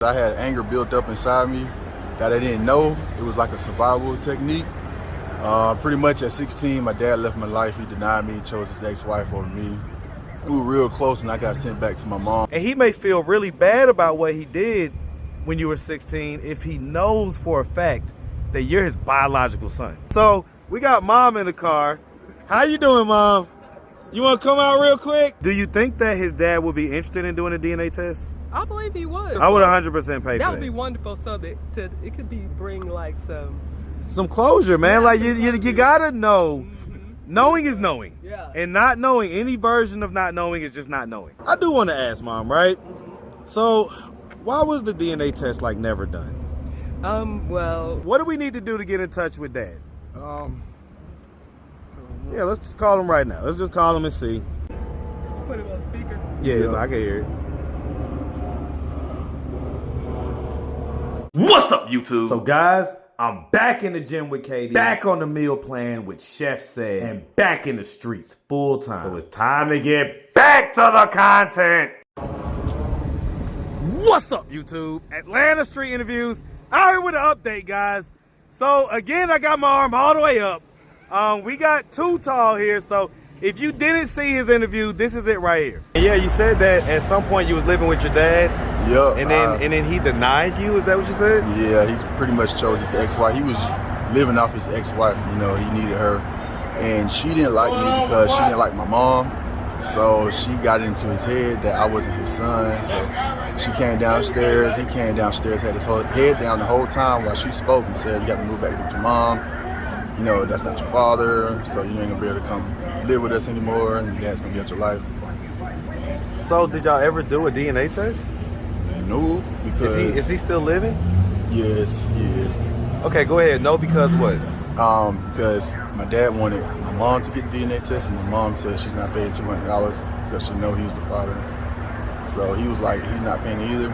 I had anger built up inside me that I didn't know. It was like a survival technique. Pretty much at 16, my dad left my life. He denied me, chose his ex-wife over me. We were real close and I got sent back to my mom. And he may feel really bad about what he did when you were 16 if he knows for a fact that you're his biological son. So we got mom in the car. How you doing, mom? You want to come out real quick? Do you think that his dad would be interested in doing a DNA test? I believe he would. I would 100% pay for that. That would be wonderful. So that it could be bring like some closure, man. Like you gotta know. Knowing is knowing. Yeah. And not knowing, any version of not knowing is just not knowing. I do want to ask, mom, right? So why was the DNA test like never done? Well, what do we need to do to get in touch with dad? Yeah, let's just call him right now. Let's just call him and see. Put him on speaker. Yeah, I can hear it. What's up, YouTube? So guys, I'm back in the gym with Katie, back on the meal plan with Chef Said, and back in the streets full time. So it's time to get back to the content. What's up, YouTube? Atlanta Street Interviews. Out here with an update, guys. So again, I got my arm all the way up. We got Too Tall here, so if you didn't see his interview, this is it right here. Yeah, you said that at some point you was living with your dad. Yep. And then he denied you. Is that what you said? Yeah, he pretty much chose his ex-wife. He was living off his ex-wife. You know, he needed her, and she didn't like me because she didn't like my mom. So she got into his head that I wasn't his son. So she came downstairs. He came downstairs, had his whole head down the whole time while she spoke and said, "You got to move back with your mom. You know, that's not your father. So you ain't gonna be able to come live with us anymore. And your dad's gonna be out your life." So did y'all ever do a DNA test? No, because is he still living? Yes, he is. Okay, go ahead. No, because what? Because my dad wanted my mom to get the DNA test, and my mom said she's not paying $200 because she know he's the father. So he was like, he's not paying either.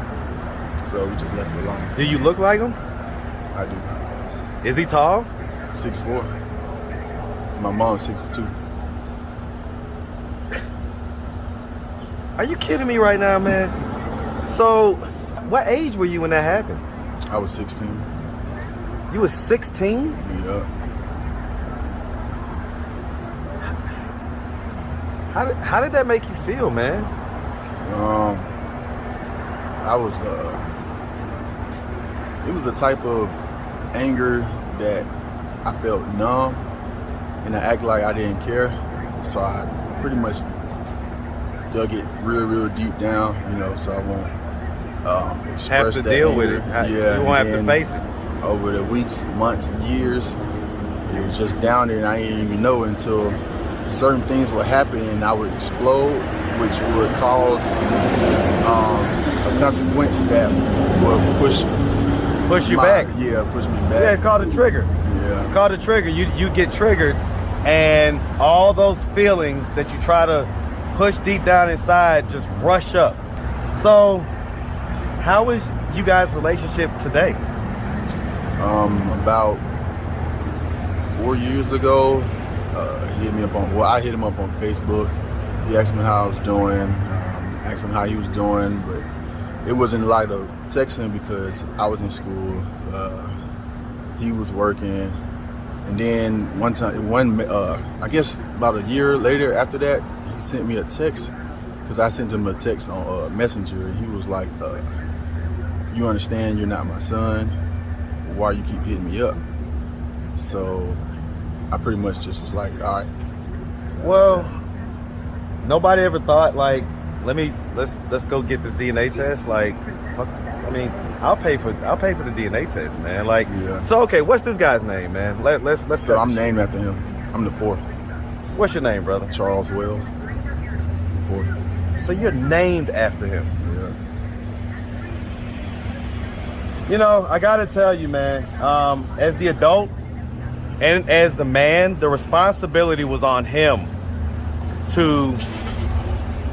So we just left it alone. Do you look like him? I do. Is he tall? 6'4". My mom's 6'2". Are you kidding me right now, man? So, what age were you when that happened? I was 16. You was 16? Yeah. How did that make you feel, man? I was, it was a type of anger that I felt numb, and I acted like I didn't care. So I pretty much dug it real deep down, you know, so I won't express have to that deal anger. with it. Yeah, you won't have to face it. Over the weeks, months, and years, it was just down there, and I didn't even know until certain things would happen and I would explode, which would cause a consequence that would push you back. Yeah, push me back. Yeah, it's called a trigger. Yeah. It's called a trigger. You get triggered, and all those feelings that you try to push deep down inside just rush up. So, how is you guys' relationship today? About 4 years ago, he hit me up on, well, I hit him up on Facebook. He asked me how I was doing, asked him how he was doing, but it wasn't like a texting because I was in school, he was working, and then one time, I guess about a year later after that, he sent me a text, because I sent him a text on Messenger, and he was like, "You understand you're not my son, why you keep hitting me up?" So I pretty much just was like, all right. So, well, nobody ever thought like, let's go get this DNA test. Like, I mean, I'll pay for the DNA test, man. Like, yeah. So okay, what's this guy's name, man? Let's. So I'm named after him. I'm the fourth. What's your name, brother? Charles Wells. Fourth. So you're named after him. Yeah. You know, I gotta tell you, man, as the adult and as the man, the responsibility was on him to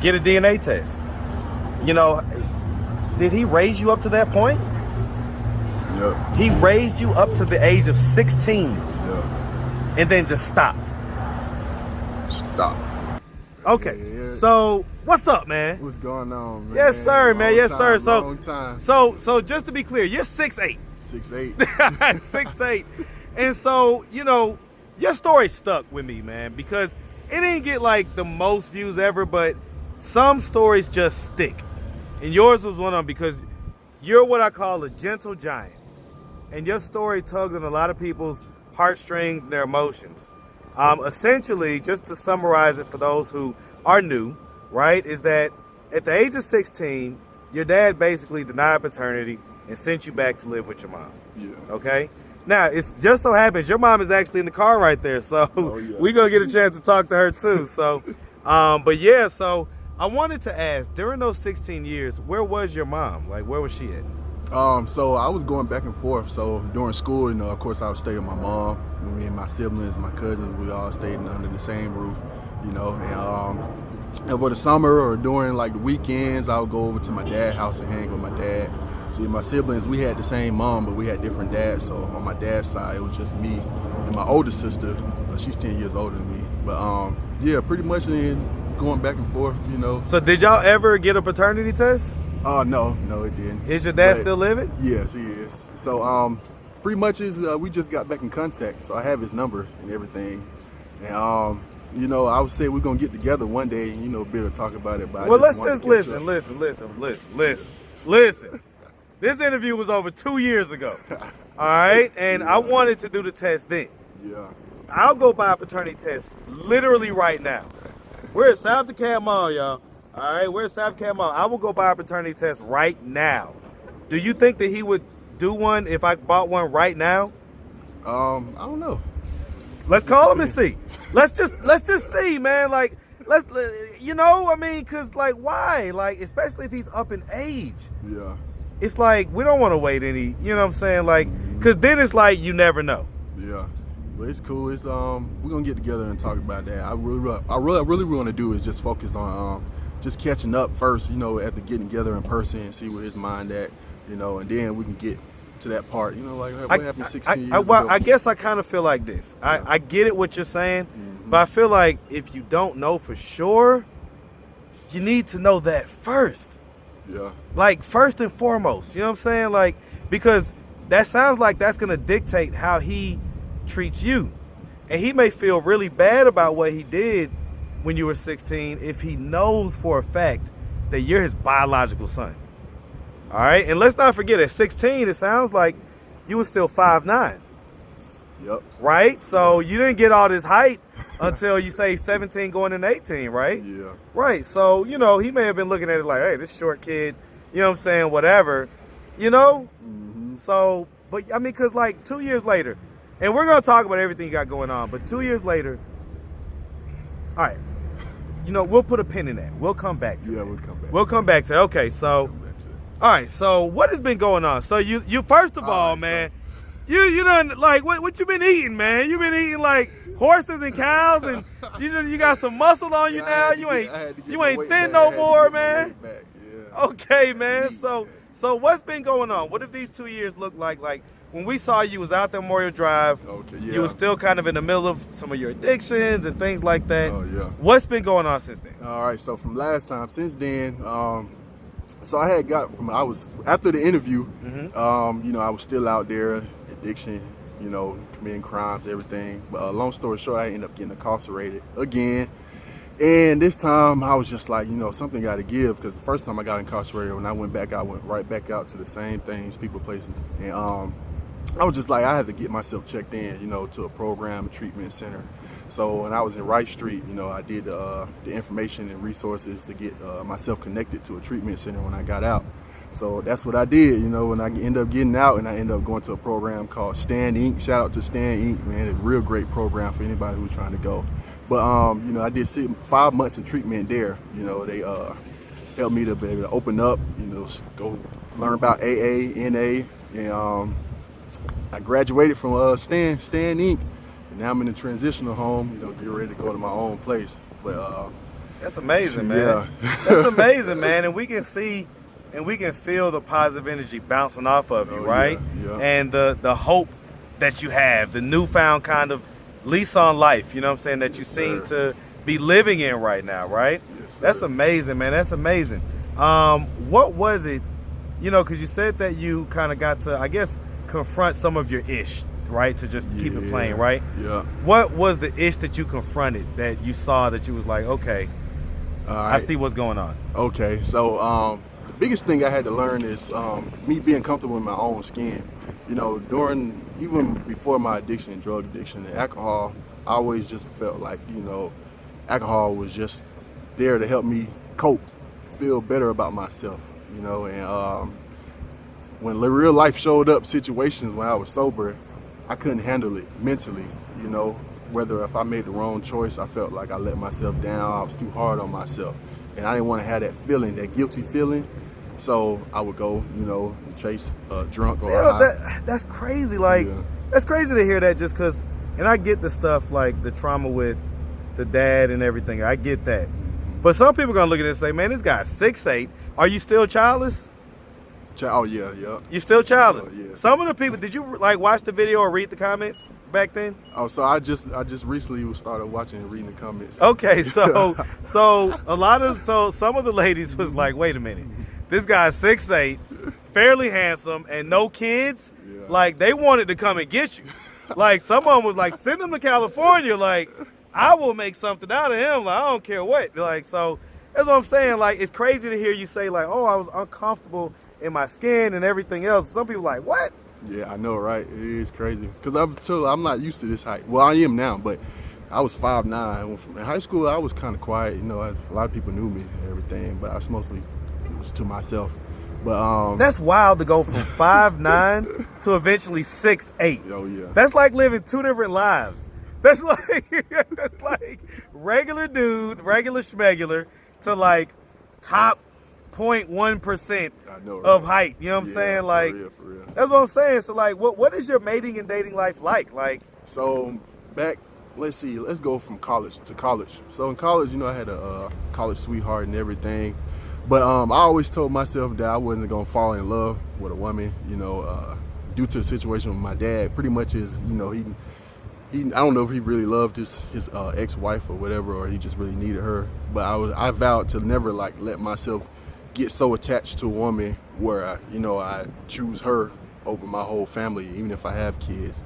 get a DNA test. You know, did he raise you up to that point? Yep. He raised you up to the age of 16. Yep. And then just stopped. Stop. Okay, Yeah. So, what's up, man? What's going on, man? Yes, sir, man. Yes, sir. Long time. So just to be clear, you're 6'8". 6'8". 6'8". And so, you know, your story stuck with me, man, because it didn't get like the most views ever, but some stories just stick. And yours was one of them because you're what I call a gentle giant. And your story tugged on a lot of people's heartstrings and their emotions. Essentially, just to summarize it for those who are new, right, is that at the age of 16, your dad basically denied paternity and sent you back to live with your mom. Yeah. Okay? Now, it's just so happens your mom is actually in the car right there, so we're going to get a chance to talk to her too. So, but yeah, so I wanted to ask, during those 16 years, where was your mom? Like, where was she at? So I was going back and forth. So during school, you know, of course I would stay with my mom. Me and my siblings, my cousins, we all stayed under the same roof, you know. And over the summer or during like the weekends, I would go over to my dad's house and hang with my dad. See, my siblings, we had the same mom, but we had different dads. So on my dad's side, it was just me and my older sister. She's 10 years older than me. But yeah, pretty much going back and forth, you know. So did y'all ever get a paternity test? No, it didn't. Is your dad But still living? Yes, he is. So pretty much we just got back in contact. So I have his number and everything. And you know, I would say we're gonna get together one day, you know, be able to talk about it. But Well, let's just listen. This interview was over 2 years ago. All right, and I wanted to do the test then. Yeah. I'll go buy a paternity test literally right now. We're at South DeKalb Mall, y'all. All right, we're at South DeKalb Mall. I will go buy a paternity test right now. Do you think that he would do one if I bought one right now? I don't know. Let's call him and see. Let's just see, man. Like, you know, I mean, cause like, why? Like, especially if he's up in age. Yeah. It's like we don't want to wait any. You know what I'm saying? Like, cause then it's like you never know. Yeah. But it's cool. It's we're gonna get together and talk about that. I really want to do is just focus on just catching up first, you know, after getting together in person and see where his mind at, you know, and then we can get to that part, you know, like what happened 16 years ago. I guess I kind of feel like this. Yeah. I get it what you're saying, but I feel like if you don't know for sure, you need to know that first. Yeah. Like, first and foremost, you know what I'm saying? Like, because that sounds like that's going to dictate how he treats you. And he may feel really bad about what he did when you were 16 if he knows for a fact that you're his biological son. All right? And let's not forget, at 16, it sounds like you were still 5'9". Yep. Right? So you didn't get all this height until you say 17 going into 18, right? Yeah. Right. So, you know, he may have been looking at it like, hey, this short kid, you know what I'm saying, whatever, you know? So, but I mean, because like 2 years later, and we're going to talk about everything you got going on, but 2 years later, all right, you know, we'll put a pin in that. We'll come back to Yeah, we'll come back. We'll come back to it. Okay, so, all right, so what has been going on? So you first of all, man, you done, like, what you been eating, man? You been eating like horses and cows, and you got some muscle on you now. You ain't thin no more, man. Yeah. Okay, man. So what's been going on? What if these 2 years look like when we saw you was out there Memorial Drive? Okay, yeah. You was still kind of in the middle of some of your addictions and things like that. Oh yeah. What's been going on since then? All right. So from last time, since then, so I had after the interview, you know, I was still out there, addiction, you know, committing crimes, everything. But long story short, I ended up getting incarcerated again. And this time I was just like, you know, something got to give, because the first time I got incarcerated, when I went back, I went right back out to the same things, people, places. And I was just like, I had to get myself checked in, you know, to a program, a treatment center. So when I was in Wright Street, you know, I did the information and resources to get myself connected to a treatment center when I got out. So that's what I did, you know, when I ended up getting out, and I ended up going to a program called Stand Inc. Shout out to Stand Inc., man. It's a real great program for anybody who's trying to go. But, you know, I did 5 months in treatment there. You know, they helped me to be able to open up, you know, go learn about AA, NA, and I graduated from Stand Inc., and now I'm in a transitional home, you know, get ready to go to my own place. But that's amazing, man. Yeah. That's amazing, man. And we can see and we can feel the positive energy bouncing off of you, right? Yeah. And the hope that you have, the newfound kind of lease on life, you know what I'm saying, that you seem to be living in right now, right? Yes, That's amazing, man. That's amazing. What was it, because you said that you kind of got to, I guess, confront some of your ish, right? To just keep it playing, right? Yeah. What was the ish that you confronted that you saw that you was like, okay, I see what's going on? Okay, so the biggest thing I had to learn is me being comfortable in my own skin. Even before my addiction, drug addiction, and alcohol, I always just felt like, alcohol was just there to help me cope, feel better about myself, and when real life showed up situations when I was sober, I couldn't handle it mentally, whether if I made the wrong choice, I felt like I let myself down, I was too hard on myself, and I didn't want to have that feeling, that guilty feeling. So I would go, chase drunk or high. That's crazy. Like, that's crazy to hear that just because, and I get the stuff like the trauma with the dad and everything. I get that. But some people are going to look at it and say, man, this guy's 6'8". Are you still childless? Oh, yeah. You still childless? Yeah. Some of the people, did you like watch the video or read the comments back then? Oh, so I just recently started watching and reading the comments. Okay, so some of the ladies was like, wait a minute. This guy's 6'8", fairly handsome, and no kids. Yeah. Like, they wanted to come and get you. Like, someone was like, send him to California. Like, I will make something out of him. Like, I don't care what. Like, so that's what I'm saying. Like, it's crazy to hear you say, like, oh, I was uncomfortable in my skin and everything else. Some people like, what? Yeah, I know, right? It is crazy. Because I'm not used to this height. Well, I am now, but I was 5'9". In high school, I was kind of quiet. A lot of people knew me and everything, but I was mostly to myself. But that's wild to go from 5'9" to eventually 6'8". Oh yeah. That's like living two different lives. That's like regular dude, regular schmegular to like top 0.1% of height. You know what I'm saying? Like, for real. that's what I'm saying. So like, what is your mating and dating life like? Like, so back, let's go from college to college. So in college, I had a college sweetheart and everything. But I always told myself that I wasn't gonna fall in love with a woman, due to the situation with my dad. Pretty much is, he I don't know if he really loved his ex-wife or whatever, or he just really needed her. But I vowed to never let myself get so attached to a woman where I choose her over my whole family, even if I have kids.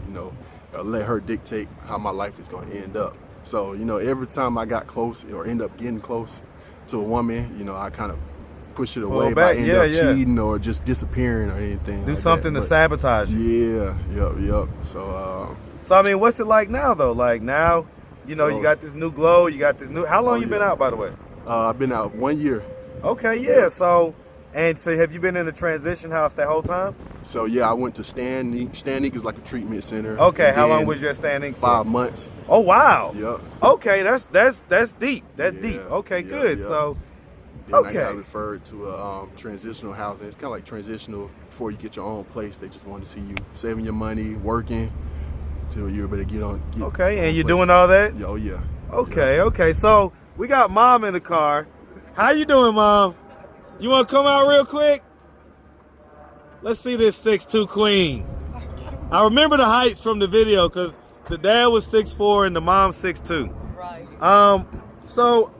Let her dictate how my life is gonna end up. So every time I got close or end up getting close to a woman, I kind of push it away by end up cheating or just disappearing or anything. Do something to sabotage you. Yeah, yep. So I mean, what's it like now though? Like now, you got this new glow, you got this new. How long you been out, by the way? I've been out 1 year. Okay, yeah. So have you been in the transition house that whole time? So yeah, I went to Standing. Standing is like a treatment center. Okay, how long was you at Standing? 5 months. Oh wow. Yep. Okay, that's deep. That's deep. Okay, good. Yeah. So then I got referred to a transitional housing. It's kind of like transitional before you get your own place. They just want to see you saving your money, working till you're able to get on. Okay, and you're doing all that? Oh yeah. Okay. So we got Mom in the car. How you doing, Mom? You want to come out real quick? Let's see this 6'2" queen. I remember the heights from the video because the dad was 6'4" and the mom 6'2". Right. So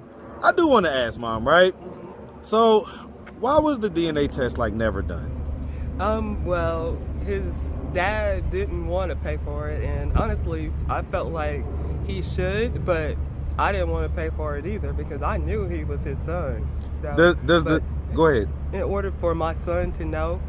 I do want to ask, Mom, right? So why was the DNA test never done? Well, his dad didn't want to pay for it, and honestly, I felt like he should, but I didn't want to pay for it either because I knew he was his son. So, go ahead. In order for my son to know,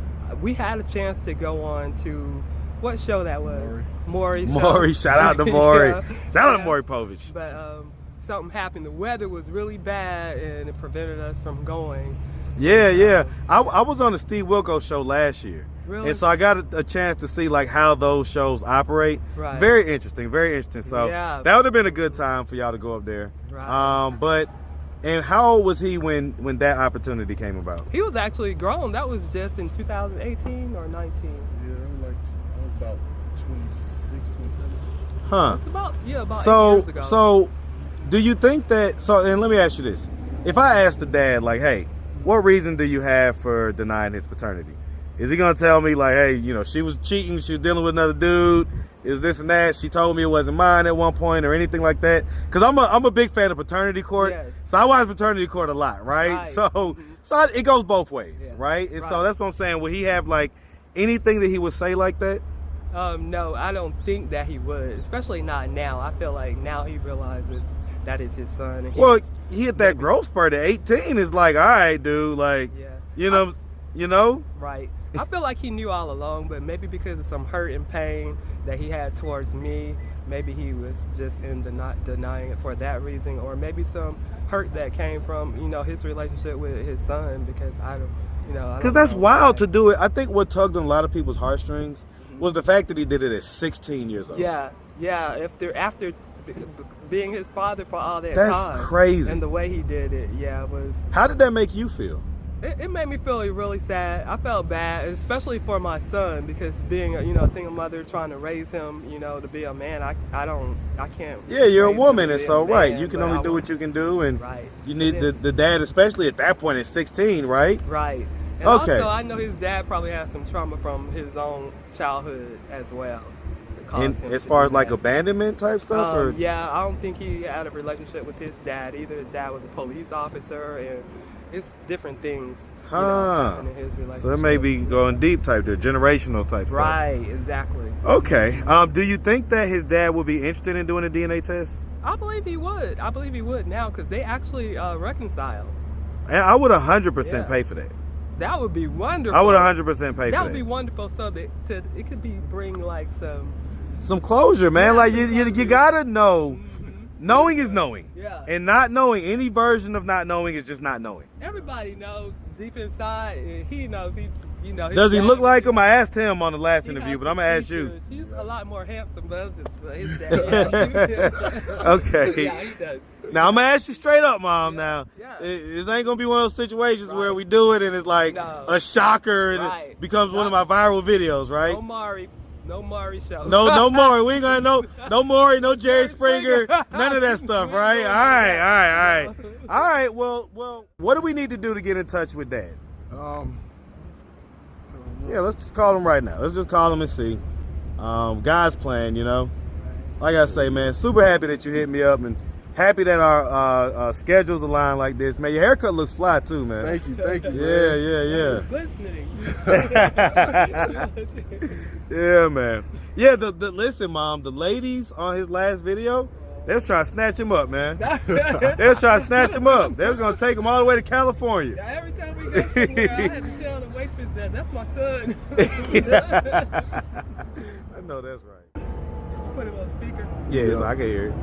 we had a chance to go on to what show that was? Maury. Shout out to Maury. Shout out to Maury Povich. But something happened. The weather was really bad, and it prevented us from going. Yeah. I was on the Steve Wilkos show last year. Really? And so I got a chance to see how those shows operate. Right. Very interesting. So that would have been a good time for y'all to go up there. Right. And how old was he when that opportunity came about? He was actually grown. That was just in 2018 or 19. Yeah, I was about 26, 27. Huh. It's about 8 years ago. So do you think that, and let me ask you this. If I ask the dad, hey, what reason do you have for denying his paternity? Is he gonna tell me hey, she was cheating, she was dealing with another dude? is this and that. She told me it wasn't mine at one point or anything like that. Because I'm a big fan of paternity court. Yes. So I watch paternity court a lot, right? Right. So it goes both ways, right? And so that's what I'm saying. Would he have like anything that he would say like that? No, I don't think that he would, especially not now. I feel like now he realizes that is his son. And He hit that growth spurt at 18. It's like, all right, dude, like, you know? Right. I feel like he knew all along, but maybe because of some hurt and pain that he had towards me, maybe he was just denying it for that reason, or maybe some hurt that came from, his relationship with his son, because I don't because that's wild to do it. I think what tugged on a lot of people's heartstrings was the fact that he did it at 16 years old. Yeah. After being his father for all that time. That's crazy. And the way he did it, was. How did that make you feel? It made me feel really sad. I felt bad, especially for my son, because being a single mother trying to raise him, to be a man, I can't. Yeah, you're a woman, and so you can only do what you can do, and you need the dad, especially at that point at 16, right? Right. And also, I know his dad probably had some trauma from his own childhood as well. And as far as like abandonment type stuff, or I don't think he had a relationship with his dad either. His dad was a police officer, and it's different things happening in his relationship. So it may be going deep type, the generational type stuff. Right, exactly. Okay. Do you think that his dad would be interested in doing a DNA test? I believe he would. I believe he would now, because they actually reconciled. And I would 100% pay for that. That would be wonderful. I would 100% pay for that. That would be wonderful, so that it could bring like some closure, man. Like you gotta know. Knowing is knowing. Yeah. And not knowing, any version of not knowing is just not knowing. Everybody knows deep inside, and he knows Does he look like him? I asked him on the last interview, but I'm gonna ask you. He's a lot more handsome, but his dad. Okay. Yeah, he does. Now I'm gonna ask you straight up, Mom. Now, this ain't gonna be one of those situations where we do it and it's like a shocker and it becomes one of my viral videos, right? No Maury show. No Maury. We ain't gonna no Maury, no Jerry Springer, none of that stuff, right? All right. Well, what do we need to do to get in touch with Dad? Yeah, let's just call him right now. Let's just call him and see. God's plan, Like I say, man, super happy that you hit me up, and happy that our schedules align like this, man. Your haircut looks fly too, man. Thank you. Yeah. Listening. Yeah, man. Yeah, listen, Mom, the ladies on his last video, they was trying to snatch him up, man. They was trying to snatch him up. They was gonna take him all the way to California. Now, every time we go somewhere, I had to tell the waitress that's my son. I know that's right. Put him on speaker. Yeah, so I can hear it.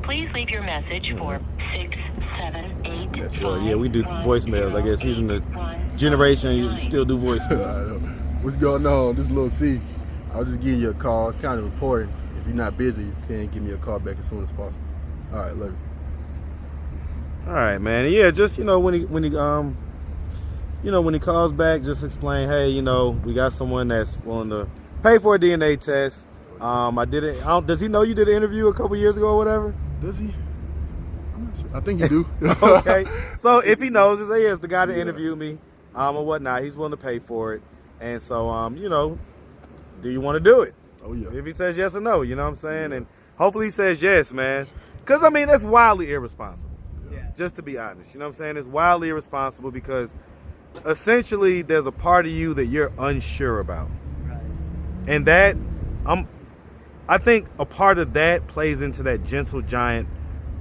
Please leave your message for 678. Yeah, we do voicemails. I guess he's in the generation you still do voicemails. What's going on? This is Lil C. I'll just give you a call. It's kind of important. If you're not busy, you can give me a call back as soon as possible. All right, love you. All right, man. Yeah, just when he calls back, just explain, hey, we got someone that's willing to pay for a DNA test. I did it. Does he know you did an interview a couple years ago or whatever? Does he? I'm not sure. I think he do. Okay. So if he knows, just say, yes, the guy that interviewed me, or whatnot, he's willing to pay for it. And so, do you want to do it? Oh, yeah. If he says yes or no, you know what I'm saying? Yeah. And hopefully he says yes, man. Because, that's wildly irresponsible. Yeah. Just to be honest. You know what I'm saying? It's wildly irresponsible because essentially there's a part of you that you're unsure about. Right. And that, I think a part of that plays into that gentle giant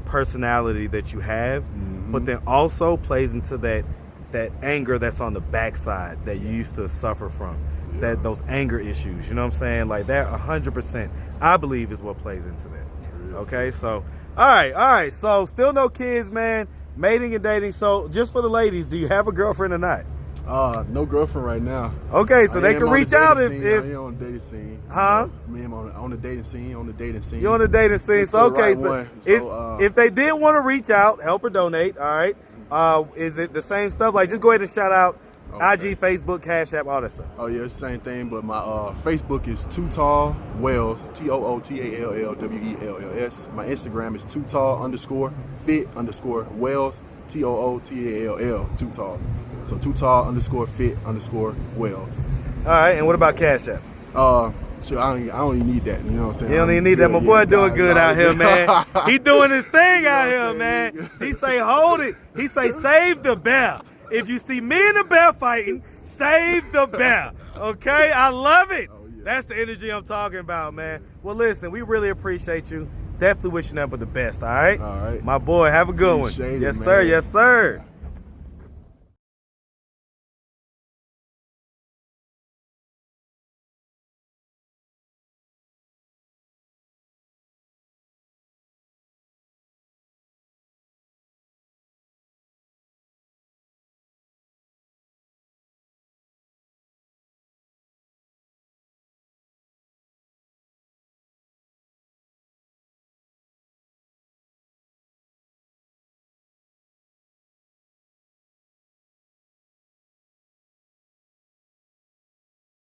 personality that you have, but then also plays into that anger that's on the backside that you used to suffer from, that those anger issues, you know what I'm saying? Like that 100%, I believe, is what plays into that. Okay, so, all right. So still no kids, man, mating and dating. So just for the ladies, do you have a girlfriend or not? No girlfriend right now. Okay, so they can reach out if I am on the dating scene. Huh? I am on the dating scene. You're on the dating scene. So okay, if they did want to reach out, help or donate, all right. Is it the same stuff? Like, just go ahead and shout out IG, Facebook, Cash App, all that stuff. Oh yeah, it's the same thing, but my Facebook is Too Tall Wells, TOOTALLWELLS. My Instagram is tootall_fit_Wells, TOOTALL, Too Tall. So tootall_fit_Wells. All right, and what about Cash App? So I don't even need that. You know what I'm saying? You don't even need that. My boy doing good out here, man. He doing his thing out here, man. He say, hold it. He say, save the bear. If you see me and the bear fighting, save the bear. Okay? I love it. That's the energy I'm talking about, man. Well, listen, we really appreciate you. Definitely wishing nothing but the best, all right? All right. My boy, have a good one. Appreciate it, Yes, man. sir. Yes, sir.